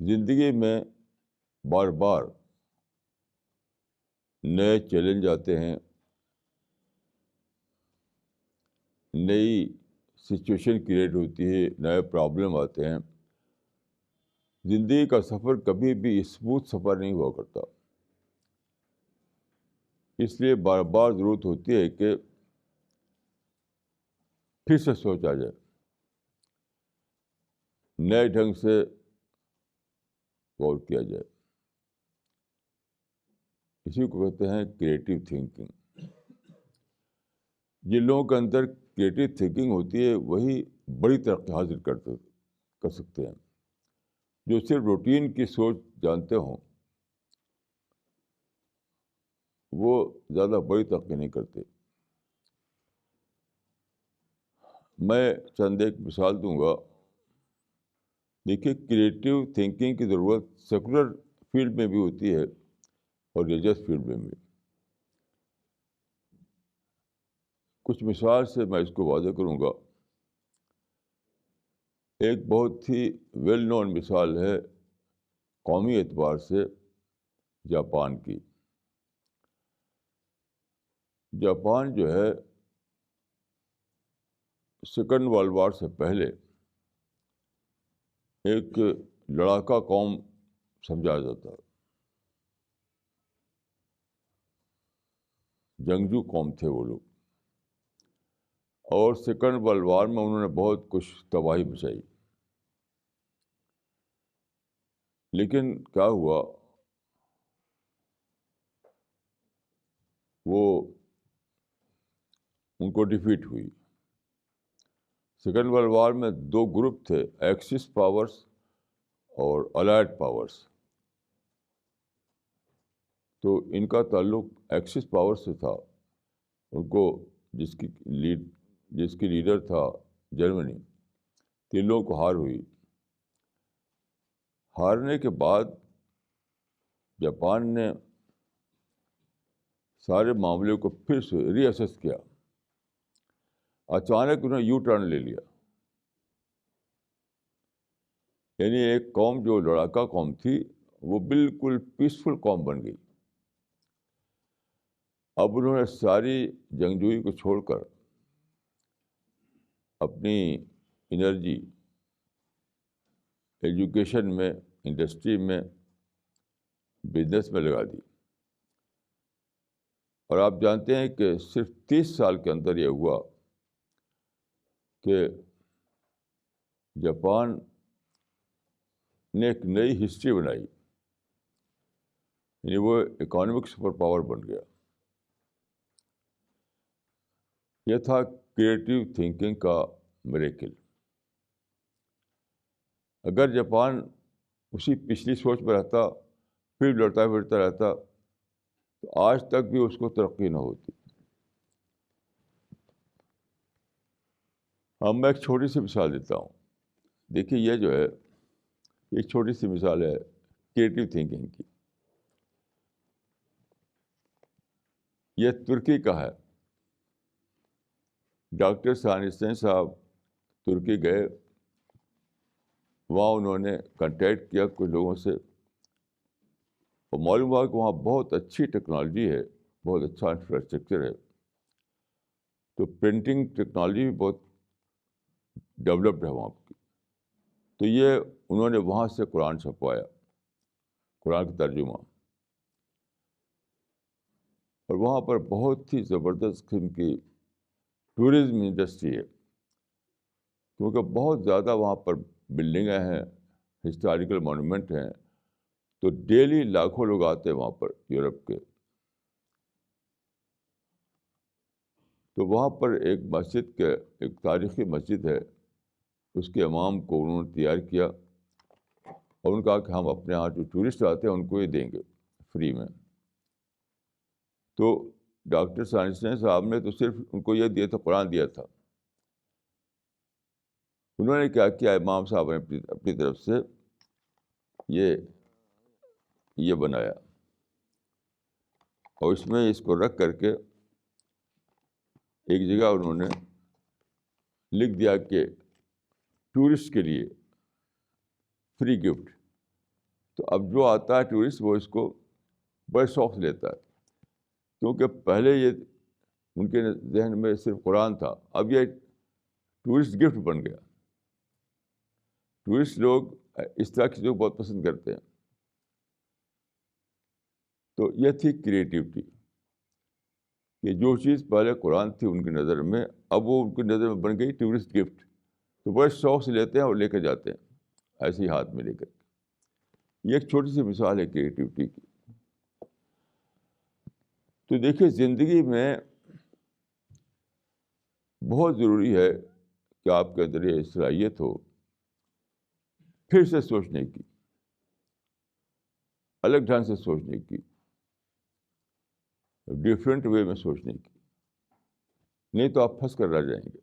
زندگی میں بار بار نئے چیلنج آتے ہیں، نئی سچویشن کریٹ ہوتی ہے، نئے پرابلم آتے ہیں. زندگی کا سفر کبھی بھی اسموتھ سفر نہیں ہوا کرتا. اس لیے بار بار ضرورت ہوتی ہے کہ پھر سے سوچا جائے، نئے ڈھنگ سے غور کیا جائے. اسی کو کہتے ہیں کریٹو تھنکنگ. جن لوگوں کے اندر کریٹو تھنکنگ ہوتی ہے وہی بڑی ترقی حاصل کر سکتے ہیں. جو صرف روٹین کی سوچ جانتے ہوں وہ زیادہ بڑی ترقی نہیں کرتے. میں چند ایک مثال دوں گا. دیکھیے، کریٹو تھنکنگ کی ضرورت سیکولر فیلڈ میں بھی ہوتی ہے اور ریلیجس فیلڈ میں بھی. کچھ مثال سے میں اس کو واضح کروں گا. ایک بہت ہی ویل نون مثال ہے قومی اعتبار سے جاپان کی. جاپان جو ہے سیکنڈ ورلڈ وار سے پہلے ایک لڑاکا قوم سمجھا جاتا ہے. جنگجو قوم تھے وہ لوگ، اور سیکنڈ ورلڈ وار میں انہوں نے بہت کچھ تباہی مچائی. لیکن کیا ہوا، وہ ان کو ڈیفیٹ ہوئی. سیکنڈ ورلڈ وار میں دو گروپ تھے، ایکسس پاورز اور الائڈ پاورز. تو ان کا تعلق ایکسس پاور سے تھا. ان کو جس کی لیڈر تھا جرمنی، تین لوگوں کو ہار ہوئی. ہارنے کے بعد جاپان نے سارے معاملے کو پھر سے ری اسیس کیا. اچانک انہوں نے یو ٹرن لے لیا. یعنی ایک قوم جو لڑاکا قوم تھی وہ بالکل پیسفل قوم بن گئی. اب انہوں نے ساری جنگجوئی کو چھوڑ کر اپنی انرجی ایجوکیشن میں، انڈسٹری میں، بزنس میں لگا دی. اور آپ جانتے ہیں کہ صرف 30 سال کے اندر یہ ہوا کہ جاپان نے ایک نئی ہسٹری بنائی. یعنی وہ اکانومک سپر پاور بن گیا. یہ تھا کریٹو تھنکنگ کا میریکل. اگر جاپان اسی پچھلی سوچ میں رہتا، پھر لڑتا پھرتا رہتا، تو آج تک بھی اس کو ترقی نہ ہوتی. اب میں ایک چھوٹی سی مثال دیتا ہوں. دیکھیے، یہ جو ہے ایک چھوٹی سی مثال ہے کریٹو تھنکنگ کی. یہ ترکی کا ہے. ڈاکٹر ثانیستین صاحب ترکی گئے. وہاں انہوں نے کنٹیکٹ کیا کچھ لوگوں سے، اور معلوم ہوا کہ وہاں بہت اچھی ٹیکنالوجی ہے، بہت اچھا انفراسٹرکچر ہے. تو پرنٹنگ ٹیکنالوجی بھی بہت ڈیولپڈ ہے وہاں کی. تو یہ انہوں نے وہاں سے قرآن چھپوایا، قرآن کا ترجمہ. اور وہاں پر بہت ہی زبردست قسم کی ٹورزم انڈسٹری ہے، کیونکہ بہت زیادہ وہاں پر بلڈنگیں ہیں، ہسٹوریکل مونومنٹ ہیں. تو ڈیلی لاکھوں لوگ آتے ہیں وہاں پر یورپ کے. تو وہاں پر ایک مسجد کے، ایک تاریخی مسجد ہے، اس کے امام کو انہوں نے تیار کیا، اور ان کا کہ ہم اپنے یہاں جو ٹورسٹ آتے ہیں ان کو ہی دیں گے فری میں. تو ڈاکٹر ثانیستین صاحب نے تو صرف ان کو یہ دیا تھا، قرآن دیا تھا. انہوں نے کیا کیا، امام صاحب نے اپنی طرف سے یہ بنایا، اور اس میں اس کو رکھ کر کے ایک جگہ انہوں نے لکھ دیا کہ ٹورسٹ کے لیے فری گفٹ. تو اب جو آتا ہے ٹورسٹ وہ اس کو بڑے شوق سے لیتا ہے، کیونکہ پہلے یہ ان کے ذہن میں صرف قرآن تھا، اب یہ ٹورسٹ گفٹ بن گیا. ٹورسٹ لوگ اس طرح کی چیزوں کو بہت پسند کرتے ہیں. تو یہ تھی کریٹیوٹی کہ جو چیز پہلے قرآن تھی ان کی نظر میں، اب وہ ان کی نظر میں بن گئی ٹورسٹ گفٹ. تو بڑے شوق سے لیتے ہیں اور لے کے جاتے ہیں ایسے ہی ہاتھ میں لے کر. یہ ایک چھوٹی سی مثال ہے کریٹیوٹی کی. تو دیکھیے زندگی میں بہت ضروری ہے کہ آپ کے اندر یہ صلاحیت ہو پھر سے سوچنے کی، الگ ڈھنگ سے سوچنے کی، ڈفرینٹ وے میں سوچنے کی. نہیں تو آپ پھنس کر رہ جائیں گے.